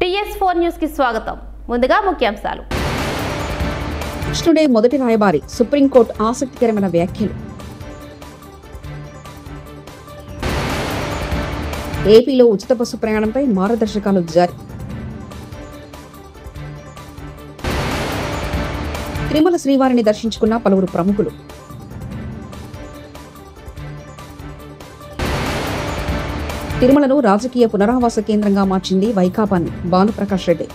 TS4 news కి స్వాగతం. ముందుగా ముఖ్యాంశాలు. కృష్ణుడే మొదటి రాయబారి, సుప్రీంకోర్టు ఆసక్తికరమైన వ్యాఖ్యలు. ఏపీలో ఉచిత బస్సు ప్రయాణంపై మార్గదర్శకాలు జారీ. తిరుమల శ్రీవారిని దర్శించుకున్న పలువురు ప్రముఖులు. తిరుమలను రాజకీయ పునరావాస కేంద్రంగా మార్చింది వైకాపాని భానుప్రకాష్ రెడ్డి.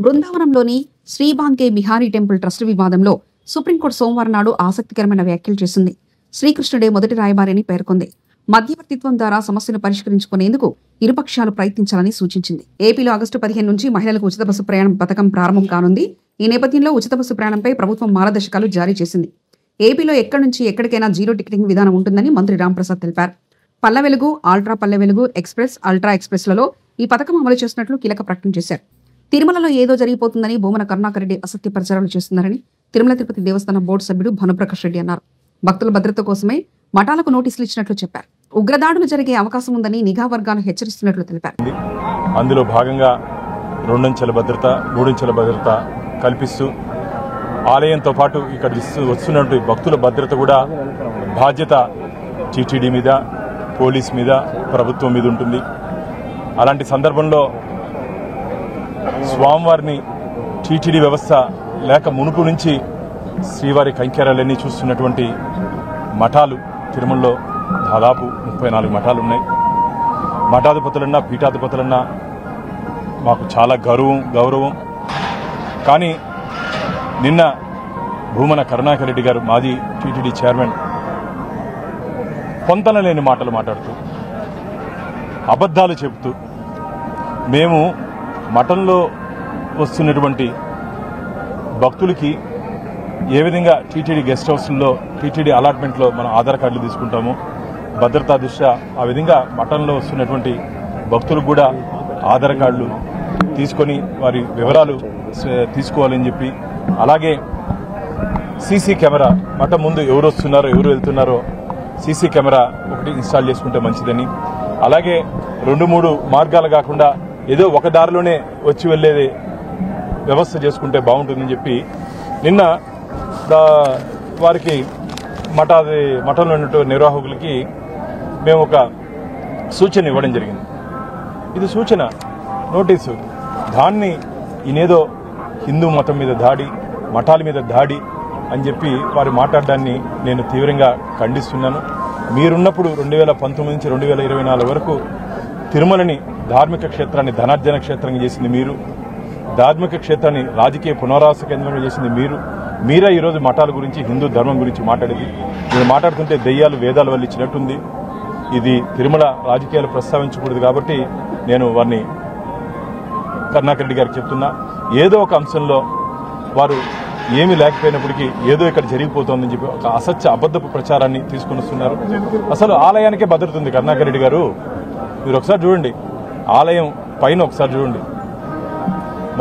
బృందావనంలోని శ్రీబాంకే బిహారీ టెంపుల్ ట్రస్ట్ వివాదంలో సుప్రీంకోర్టు సోమవారం నాడు ఆసక్తికరమైన వ్యాఖ్యలు చేసింది. శ్రీకృష్ణుడే మొదటి రాయబారి అని పేర్కొంది. మధ్యవర్తిత్వం ద్వారా సమస్యను పరిష్కరించుకునేందుకు ఇరుపక్షాలు ప్రయత్నించాలని సూచించింది. ఏపీలో ఆగస్టు 15 నుంచి మహిళలకు ఉచిత బస్సు ప్రయాణం పథకం ప్రారంభం కానుంది. ఈ నేపథ్యంలో ఉచిత బస్సు ప్రయాణంపై ప్రభుత్వం మార్గదర్శకాలు జారీ చేసింది. ఏపీలో ఎక్కడి నుంచి ఎక్కడికైనా జీరో టికెటింగ్ విధానం ఉంటుందని మంత్రి రాంప్రసాద్ తెలిపారు. Palle Velugu, ultra Palle Velugu, express, ultra ఎక్స్ప్రెస్లలో ఈ పథకం అమలు చేస్తున్నట్లు కీలక ప్రకటన చేశారు. తిరుమలలో ఏదో జరిగిపోతుందని భూమన కరుణాకర్ రెడ్డి అసత్య ప్రచారాలు చేస్తున్నారని తిరుమల తిరుపతి దేవస్థానం బోర్డు సభ్యుడు భానుప్రకాష్ రెడ్డి అన్నారు. భక్తుల భద్రత కోసమే మఠాలకు నోటీసులు ఇచ్చినట్లు చెప్పారు. ఉగ్రదాడులు జరిగే అవకాశం ఉందని నిఘా వర్గాలు హెచ్చరిస్తున్నట్లు తెలిపారు. అందులో భాగంగా 2 అంచెల భద్రత, 3 అంచెల భద్రత కల్పిస్తూ ఆలయంతో పాటు ఇక్కడ వస్తున్నటువంటి భక్తుల భద్రత కూడా బాధ్యత టీటీడీ మీద, పోలీస్ మీద, ప్రభుత్వం మీద ఉంటుంది. అలాంటి సందర్భంలో స్వామివారిని టీటీడీ వ్యవస్థ లేక మునుపు నుంచి శ్రీవారి కైంకర్యాలన్నీ చూస్తున్నటువంటి మఠాలు తిరుమలలో దాదాపు 34 మఠాలు ఉన్నాయి. మఠాధిపతులన్నా పీఠాధిపతులన్నా మాకు చాలా గౌరవం. కానీ నిన్న భూమన కరుణాకర్ రెడ్డి గారు, మాజీ టీటీడీ చైర్మన్, పొంతన లేని మాటలు మాట్లాడుతూ అబద్ధాలు చెబుతూ మేము మఠంలో వస్తున్నటువంటి భక్తులకి ఏ విధంగా టీటీడీ గెస్ట్ హౌస్లో, టీటీడీ అలాట్మెంట్లో మనం ఆధార్ కార్డులు తీసుకుంటాము, భద్రతా దృష్ట్యా ఆ విధంగా మఠంలో వస్తున్నటువంటి భక్తులకు కూడా ఆధార్ కార్డులు తీసుకొని వారి వివరాలు తీసుకోవాలని చెప్పి, అలాగే సీసీ కెమెరా మఠం ముందు ఎవరు వస్తున్నారో ఎవరు వెళ్తున్నారో సీసీ కెమెరా ఒకటి ఇన్స్టాల్ చేసుకుంటే మంచిదని, అలాగే 2-3 మార్గాలు కాకుండా ఏదో ఒక దారిలోనే వచ్చి వెళ్లేది వ్యవస్థ చేసుకుంటే బాగుంటుందని చెప్పి నిన్న వారికి మఠంలో ఉన్నటువంటి నిర్వాహకులకి మేము ఒక సూచన ఇవ్వడం జరిగింది. ఇది సూచన, నోటీసు. దాన్ని ఈయనేదో హిందూ మతం మీద దాడి, మఠాల మీద దాడి అని చెప్పి వారు మాట్లాడడాన్ని నేను తీవ్రంగా ఖండిస్తున్నాను. మీరున్నప్పుడు 2019 నుంచి 2024 వరకు తిరుమలని ధార్మిక క్షేత్రాన్ని ధనార్జన క్షేత్రంగా చేసింది మీరు, ధార్మిక క్షేత్రాన్ని రాజకీయ పునరావాస కేంద్రంగా చేసింది మీరే ఈరోజు మఠాల గురించి, హిందూ ధర్మం గురించి మాట్లాడేది. మీరు మాట్లాడుతుంటే దెయ్యాలు వేదాల వల్ల ఇచ్చినట్టుంది. ఇది తిరుమల రాజకీయాలు ప్రస్తావించకూడదు కాబట్టి నేను వారిని కరుణాకర్ రెడ్డి గారికి చెప్తున్నా, ఏదో ఒక అంశంలో వారు ఏమీ లేకపోయినప్పటికీ ఏదో ఇక్కడ జరిగిపోతోందని చెప్పి ఒక అసత్య అబద్ధపు ప్రచారాన్ని తీసుకుని వస్తున్నారు. అసలు ఆలయానికే భద్రత ఉంది కరుణాకర్ రెడ్డి గారు. మీరు ఒకసారి చూడండి, ఆలయం పైన ఒకసారి చూడండి,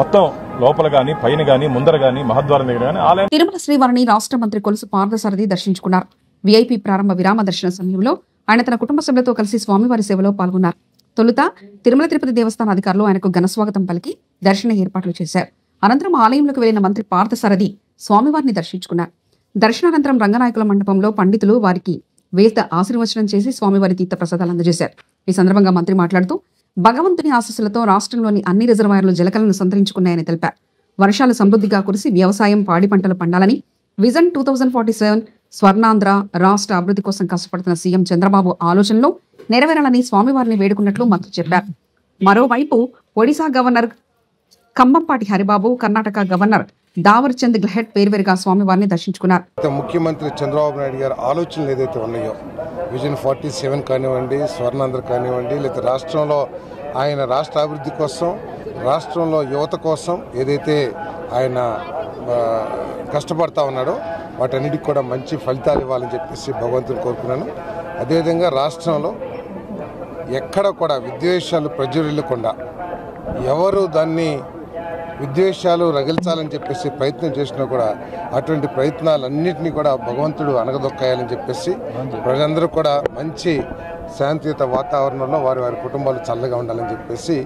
మొత్తం లోపల గాని పైన గాని ముందర గాని మహద్వారం దగ్గర గాని ఆలయం. తిరుమల శ్రీవారిని రాష్ట్ర మంత్రి కొలుసు పార్థసారథి దర్శించుకున్నారు. వీఐపీ ప్రారంభ విరామ దర్శన సమయంలో ఆయన తన కుటుంబ సభ్యులతో కలిసి స్వామివారి సేవలో పాల్గొన్నారు. తొలుత తిరుమల తిరుపతి దేవస్థాన అధికారులు ఆయనకు ఘనస్వాగతం పలికి దర్శన ఏర్పాట్లు చేశారు. అనంతరం ఆలయంలోకి వెళ్లిన మంత్రి పార్థసారథి స్వామివారిని దర్శించుకున్నారు. దర్శనానంతరం రంగనాయకుల మండపంలో పండితులు వారికి వేద ఆశీర్వచనం చేసి స్వామివారి తీర్థ ప్రసాదాలు అందజేశారు. ఈ సందర్భంగా మంత్రి మాట్లాడుతూ భగవంతుని ఆశీస్సులతో రాష్ట్రంలోని అన్ని రిజర్వాయర్లు జలకలను సంతరించుకున్నాయని తెలిపారు. వర్షాలు సమృద్ధిగా కురిసి వ్యవసాయం, పాడి పంటలు పండాలని విజన్ 2047 స్వర్ణాంధ్ర రాష్ట్ర అభివృద్ధి కోసం కష్టపడుతున్న సీఎం చంద్రబాబు ఆలోచనలో నెరవేరాలని స్వామివారిని వేడుకున్నట్లు మంత్రి చెప్పారు. మరోవైపు ఒడిశా గవర్నర్ కంబంపాటి హరిబాబు, కర్ణాటక గవర్నర్ దావర్ చంద్ గెహ్లోట్ వేర్వేరుగా స్వామివారిని దర్శించుకున్నారు. ముఖ్యమంత్రి చంద్రబాబు నాయుడు గారి ఆలోచనలు ఏదైతే ఉన్నాయో, విజన్ 47 కానివ్వండి, స్వర్ణాంధ్ర కానివ్వండి, లేదా రాష్ట్రంలో ఆయన రాష్ట్ర అభివృద్ధి కోసం, రాష్ట్రంలో యువత కోసం ఏదైతే ఆయన కష్టపడతా ఉన్నాడో వాటన్నిటికి కూడా మంచి ఫలితాలు ఇవ్వాలని చెప్పేసి భగవంతుని కోరుకున్నాను. అదేవిధంగా రాష్ట్రంలో ఎక్కడ కూడా విద్వేషాలు ప్రజ్వరిల్లకుండా, ఎవరు దాన్ని విద్వేషాలు రగిల్చాలని చెప్పేసి ప్రయత్నం చేసినా కూడా అటువంటి ప్రయత్నాలన్నింటినీ కూడా భగవంతుడు అనగదొక్కాయాలని చెప్పేసి ప్రజలందరూ కూడా మంచి శాంతియుత వాతావరణంలో వారి వారి కుటుంబాలు చల్లగా ఉండాలని చెప్పేసి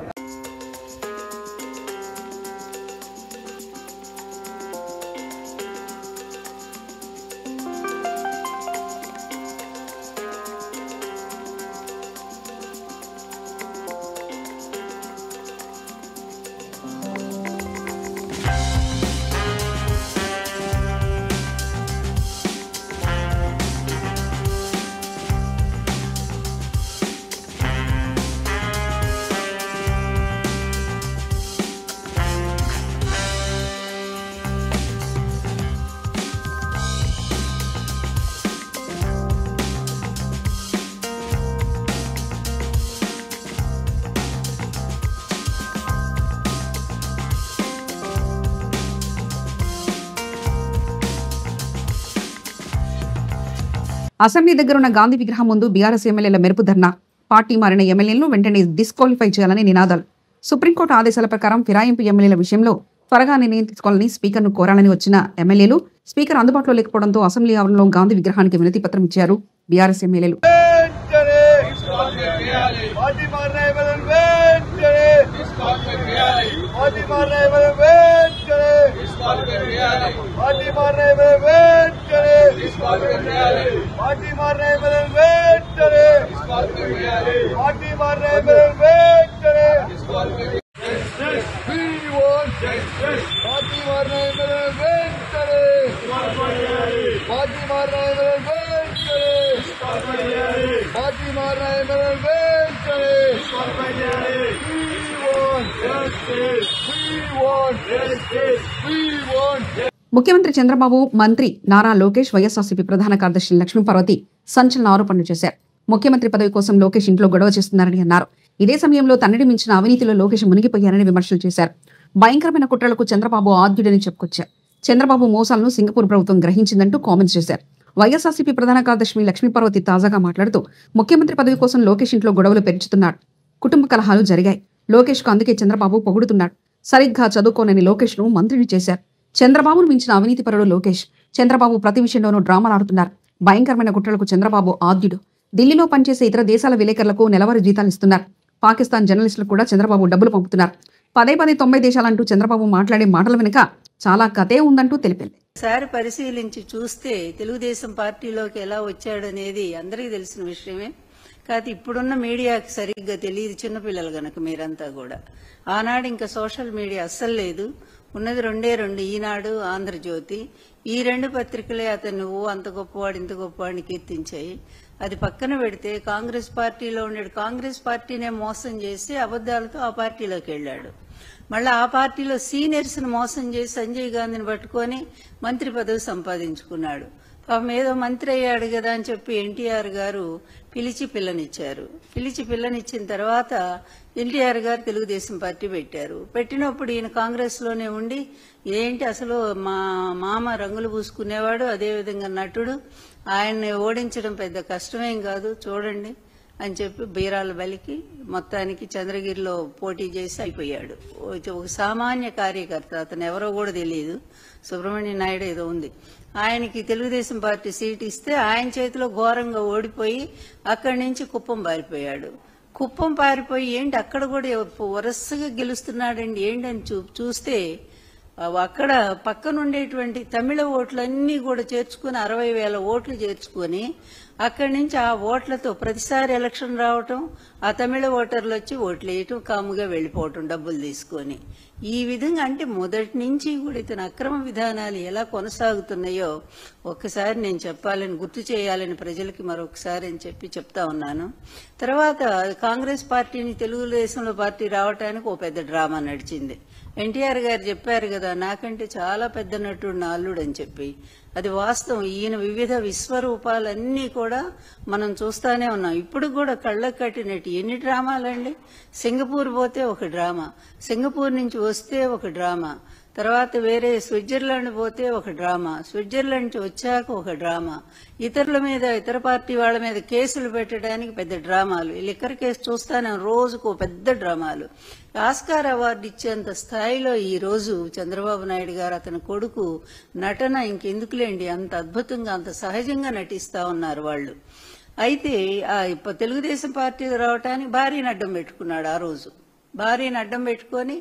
అసెంబ్లీ దగ్గర ఉన్న గాంధీ విగ్రహం ముందు బీఆర్ఎస్ ఎమ్మెల్యేల మెరుపు ధర్నా, పార్టీ మారిన ఎమ్మెల్యేలను వెంటనే డిస్క్వాలిఫై చేయాలని నినాదాలు. సుప్రీంకోర్టు ఆదేశాల ప్రకారం ఫిరాయింపు ఎమ్మెల్యేల విషయంలో త్వరగా నిర్ణయం తీసుకోవాలని స్పీకర్ను కోరాలని వచ్చిన ఎమ్మెల్యేలు స్పీకర్ అందుబాటులో లేకపోవడంతో అసెంబ్లీ ఆవరణలో గాంధీ విగ్రహానికి వినతి పత్రం ఇచ్చారు బీఆర్ఎస్ ఎమ్మెల్యేలు. ముఖ్యమంత్రి చంద్రబాబు, మంత్రి నారా లోకేష్, వైఎస్ఆర్సీపీ ప్రధాన కార్యదర్శి లక్ష్మీపార్వతి సంచలన ఆరోపణలు చేశారు. ముఖ్యమంత్రి పదవి కోసం లోకేష్ ఇంట్లో గొడవ చేస్తున్నారని అన్నారు. ఇదే సమయంలో తనని మించిన అవినీతిలో లోకేష్ మునిగిపోయారని విమర్శలు చేశారు. భయంకరమైన కుట్రలకు చంద్రబాబు ఆద్యుడని చెప్పుకొచ్చారు. చంద్రబాబు మోసాలను సింగపూర్ ప్రభుత్వం గ్రహించిందంటూ కామెంట్స్ చేశారు. వైఎస్ఆర్సీపీ ప్రధాన కార్యదర్శి లక్ష్మీపార్వతి తాజాగా మాట్లాడుతూ ముఖ్యమంత్రి పదవి కోసం లోకేష్ ఇంట్లో గొడవలు పెంచుతున్నాడు, కుటుంబ కలహాలు జరిగాయి, లోకేష్ కు అందుకే చంద్రబాబు పొగుడుతున్నాడు, సరిగ్గా చదువుకోనని లోకేష్ ను మంత్రిని చేశారు, చంద్రబాబును మించిన అవినీతిపరుడు లోకేష్, చంద్రబాబు ప్రతి విషయంలోనూ డ్రామాలాడుతున్నారు, భయంకరమైన కుట్రలకు చంద్రబాబు ఆద్యుడు, ఢిల్లీలో పనిచేసే ఇతర దేశాల విలేకరులకు నెలవారీ జీతాలు ఇస్తున్నారు, పాకిస్తాన్ జర్నలిస్టులకు కూడా చంద్రబాబు డబ్బులు పంపుతున్నారు, పదే 90 దేశాలంటూ చంద్రబాబు మాట్లాడే మాటల వెనుక చాలా కథే ఉందంటూ తెలిపింది. ఒకసారి పరిశీలించి చూస్తే తెలుగుదేశం పార్టీలోకి ఎలా వచ్చాడనేది అందరికీ తెలిసిన విషయమే. కాదు ఇప్పుడున్న మీడియాకి సరిగ్గా తెలియదు, చిన్నపిల్లలు గనక మీరంతా కూడా. ఆనాడు ఇంకా సోషల్ మీడియా అస్సలు లేదు, ఉన్నది రెండు ఈనాడు, ఆంధ్రజ్యోతి. ఈ 2 పత్రికలే అతను అంత గొప్పవాడు ఇంత గొప్పవాడిని కీర్తించాయి. అది పక్కన పెడితే కాంగ్రెస్ పార్టీలో ఉండే కాంగ్రెస్ పార్టీనే మోసం చేసి అబద్దాలతో ఆ పార్టీలోకి వెళ్ళాడు. మళ్ళీ ఆ పార్టీలో సీనియర్స్ ను మోసం చేసి సంజయ్ గాంధీని పట్టుకొని మంత్రి పదవి సంపాదించుకున్నాడు. పాపం ఏదో మంత్రి అయ్యాడు కదా అని చెప్పి ఎన్టీఆర్ గారు పిలిచి పిల్లనిచ్చిన తర్వాత ఎన్టీఆర్ గారు తెలుగుదేశం పార్టీ పెట్టారు. పెట్టినప్పుడు ఈయన కాంగ్రెస్ లోనే ఉండి ఏంటి అసలు మా మామ రంగులు పూసుకునేవాడు, అదేవిధంగా నటుడు, ఆయన్ని ఓడించడం పెద్ద కష్టమేం కాదు చూడండి అని చెప్పి బీరాల బలికి మొత్తానికి చంద్రగిరిలో పోటీ చేసి అయిపోయాడు. ఒక సామాన్య కార్యకర్త, అతను ఎవరో కూడా తెలియదు, సుబ్రహ్మణ్య నాయుడు ఏదో ఉంది, ఆయనకి తెలుగుదేశం పార్టీ సీట్ ఇస్తే ఆయన చేతిలో ఘోరంగా ఓడిపోయి అక్కడి నుంచి కుప్పం పారిపోయాడు. కుప్పం పారిపోయి ఏంటి అక్కడ కూడా వరుసగా గెలుస్తున్నాడండి ఏంటి అని చూస్తే అక్కడ పక్కనుండేటువంటి తమిళ ఓట్లన్నీ కూడా చేర్చుకుని 60,000 ఓట్లు చేర్చుకొని అక్కడి నుంచి ఆ ఓట్లతో ప్రతిసారి ఎలక్షన్ రావటం, ఆ తమిళ ఓటర్లు వచ్చి ఓట్లు వేయటం, కాముగా వెళ్లిపోవటం డబ్బులు తీసుకొని. ఈ విధంగా అంటే మొదటి నుంచి కూడా ఇతని అక్రమ విధానాలు ఎలా కొనసాగుతున్నాయో ఒక్కసారి నేను చెప్పాలని, గుర్తు చేయాలని ప్రజలకి మరొకసారి అని చెప్పి చెప్తా ఉన్నాను. తర్వాత కాంగ్రెస్ పార్టీని తెలుగుదేశంలో పార్టీ రావటానికి ఓ పెద్ద డ్రామా నడిచింది. ఎన్టీఆర్ గారు చెప్పారు కదా, నాకంటే చాలా పెద్ద నటుడు నా అల్లుడు అని చెప్పి. అది వాస్తవం. ఈయన వివిధ విశ్వరూపాలన్నీ కూడా మనం చూస్తానే ఉన్నాం. ఇప్పుడు కూడా కళ్ళకు కట్టినట్టు ఎన్ని డ్రామాలండి. సింగపూర్ పోతే ఒక డ్రామా, సింగపూర్ నుంచి వస్తే ఒక డ్రామా, తర్వాత వేరే స్విట్జర్లాండ్ పోతే ఒక డ్రామా, స్విట్జర్లాండ్ నుంచి వచ్చాక ఒక డ్రామా, ఇతరుల మీద ఇతర పార్టీ వాళ్ళ మీద కేసులు పెట్టడానికి పెద్ద డ్రామాలు, లిక్కర్ కేసు చూస్తానే రోజుకు పెద్ద డ్రామాలు. ఆస్కార్ అవార్డు ఇచ్చేంత స్థాయిలో ఈ రోజు చంద్రబాబు నాయుడు గారు అతని కొడుకు నటన ఇంకెందుకులేండి, అంత అద్భుతంగా అంత సహజంగా నటిస్తా ఉన్నారు వాళ్ళు. అయితే తెలుగుదేశం పార్టీకి రావటానికి భార్యను అడ్డం పెట్టుకున్నాడు. ఆ రోజు భార్యను అడ్డం పెట్టుకొని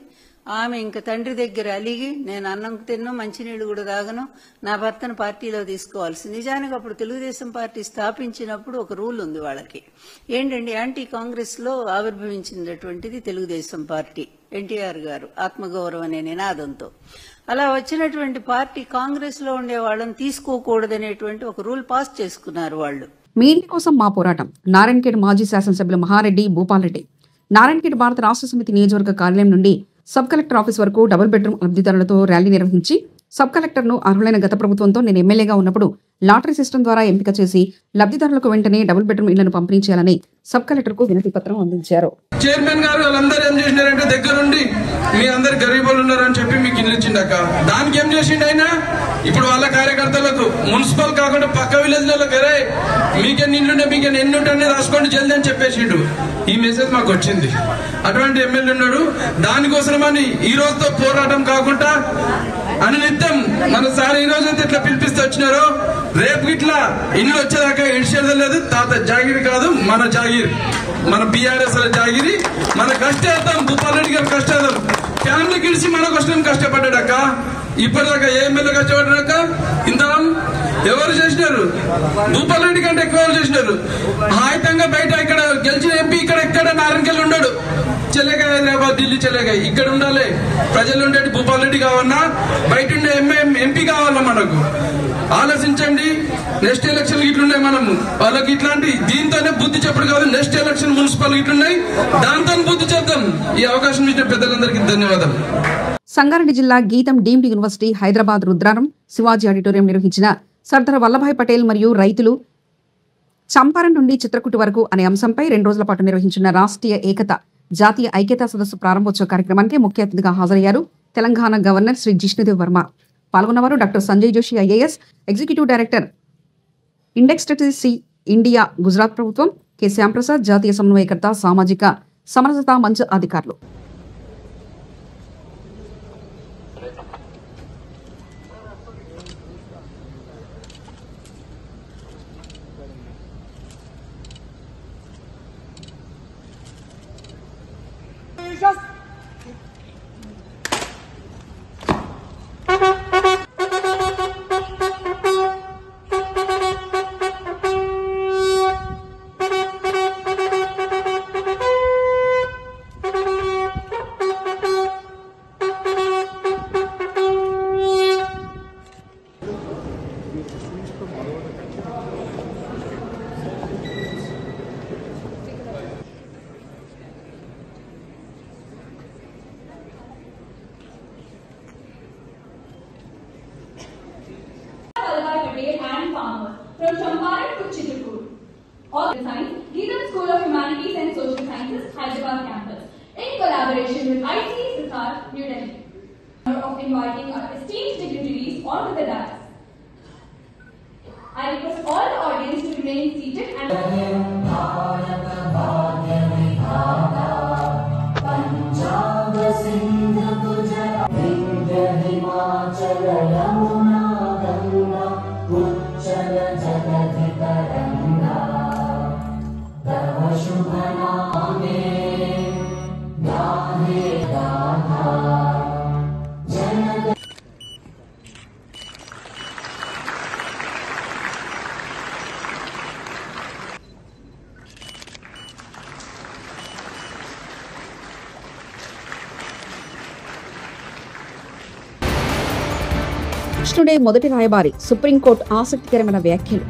ఆమె ఇంక తండ్రి దగ్గర అలిగి, నేను అన్నం తిన్ను, మంచినీళ్ళు కూడా తాగను, నా భర్తను పార్టీలో తీసుకోవాల్సి. నిజానికి అప్పుడు తెలుగుదేశం పార్టీ స్థాపించినప్పుడు ఒక రూల్ ఉంది వాళ్ళకి, ఏంటంటే యాంటీ కాంగ్రెస్ లో ఆవిర్భవించినటువంటిది తెలుగుదేశం పార్టీ. ఎన్టీఆర్ గారు ఆత్మగౌరవం అనే నినాదంతో అలా వచ్చినటువంటి పార్టీ కాంగ్రెస్ లో ఉండే వాళ్ళని తీసుకోకూడదనేటువంటి ఒక రూల్ పాస్ చేసుకున్నారు వాళ్ళు. మీ ఇంటి కోసం మా పోరాటం. నారాయణఖేడ్ మాజీ శాసనసభ్యులు మహారెడ్డి భూపాల్ రెడ్డి నారాయణఖేడ్ భారత రాష్ట్ర సమితి నియోజకవర్గ కార్యాలయం నుండి సబ్ కలెక్టర్ ఆఫీస్ వరకు డబుల్ బెడ్రూమ్ లబ్ధిదారులతో ర్యాలీ నిర్వహించి సబ్ కలెక్టర్ను అర్హులైన గత ప్రభుత్వంతో నేను ఎమ్మెల్యేగా ఉన్నప్పుడు లాటరీ సిస్టమ్ ద్వారా ఎంపిక చేసి లబ్ధిదారులకు వెంటనే డబుల్ బెడ్రూమ్ ఇళ్లను పంపిణీ చేయాలని సబ్ కలెక్టర్కు వినతి పత్రం అందించారు. చైర్మన్ గారు వాళ్ళందరూ ఏం చేసినారంటే దగ్గరుండి మీ అందరు గరీబులు ఉన్నారని చెప్పి మీకు ఇల్లు ఇచ్చిండక దానికి ఏం చేసిండు ఆయన? ఇప్పుడు వాళ్ళ కార్యకర్తలకు మున్సిపల్ కాకుండా పక్క విలేజ్ లకు మీకెన్ని ఇల్లుంటే మీకెన్ని ఎన్ని ఉంటాయని రాసుకోండి జల్దీ అని చెప్పేసిండు. ఈ మెసేజ్ మాకు వచ్చింది. అటువంటి ఎమ్మెల్యే ఉన్నాడు. దానికోసమని ఈ రోజుతో పోరాటం కాకుండా అనునిత్యం మన సార్ ఈ రోజు ఇట్లా పిలిపిస్తూ వచ్చినారు. రేపు ఇట్లా ఇల్లు వచ్చేదాకా ఇడిచేది లేదు. తాత జాగిరి కాదు, మన జాగిరి, మన బీఆర్ఎస్ జాగిరి, మన కష్టార్థం. భూపాల్ రెడ్డి గారు కష్టార్థం ఫ్యామిలీ గిడిచి మన కోసం కష్టపడ్డాడక్క. ఇప్పటిదాకా ఏ ఎమ్మెల్యే కష్టపడ్డాక ఇంత ఎవరు చేసినారు? భూపాల్ రెడ్డి కంటే ఎక్కువ చేసినారు. హాయితంగా బయట ఇక్కడ గెలిచిన ఎంపీ ఇక్కడ నారాయణఖేడ్ ఉన్నాడు. చెల్లెగా హైదరాబాద్, ఢిల్లీ చెల్లెగా ఇక్కడ ఉండాలి. ప్రజలు ఉండేది భూపాల్ రెడ్డి కావాలన్నా, బయట ఉండే ఎంపీ కావాలన్నా మనకు. ఆలోచించండి. నెక్స్ట్ ఎలక్షన్ ఇట్లున్నాయి, మనము వాళ్ళకి ఇట్లాంటి దీంతోనే బుద్ధి చెప్పడు కాదు. నెక్స్ట్ ఎలక్షన్ మున్సిపల్ ఇట్లున్నాయి, దాంతో బుద్ధి చెప్తాం. ఈ అవకాశం ఇచ్చిన పెద్దలందరికీ ధన్యవాదాలు. సంగారెడ్డి జిల్లా గీతం deemed university Hyderabad Rudraram Shivaji auditorium నిర్వహించిన సర్దార్ వల్లభాయ్ పటేల్ మరియు రైతులు చంపారన్ నుండి చిత్రకూట వరకు అనే అంశంపై 2 రోజుల పాటు నిర్వహించిన రాష్ట్రీయ ఏకత జాతీయ ఐక్యతా సదస్సు ప్రారంభోత్సవ కార్యక్రమానికి ముఖ్య అతిథిగా హాజరయ్యారు తెలంగాణ గవర్నర్ శ్రీ జిష్ణుదేవ్ వర్మ. పాల్గొన్నవారు doctor Sanjay Joshi IAS, executive director Indextc India Gujarat ప్రభుత్వం, కె శ్యాంప్రసాద్ జాతీయ సమన్వయకర్త సామాజిక సమరసతా మంచ్ అధికారులు. From Champaran to Chitrakoot. All designed Geetam School of Humanities and Social Sciences, Hyderabad campus, in collaboration with ICSR, New Delhi. Of inviting our esteemed dignitaries onto the dais. I request all the audience to remain seated and కృష్ణుడే మొదటి రాయబారి supreme court ఆసక్తికరమైన వ్యాఖ్యలు.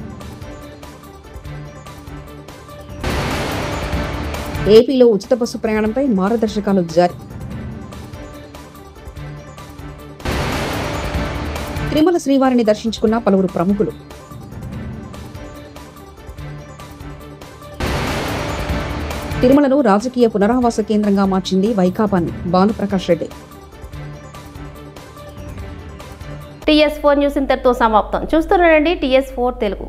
ఏపీలో ఉచిత bus ప్రయాణంపై మార్గదర్శకాలు జారీ. తిరుమల శ్రీవారిని దర్శించుకున్న పలువురు ప్రముఖులు. తిరుమలను రాజకీయ పునరావాస కేంద్రంగా మార్చింది వైకాపాని భానుప్రకాష్ రెడ్డి. TS4 న్యూస్ ఇంతటితో సమాప్తం. చూస్తున్నారండి TS4 తెలుగు.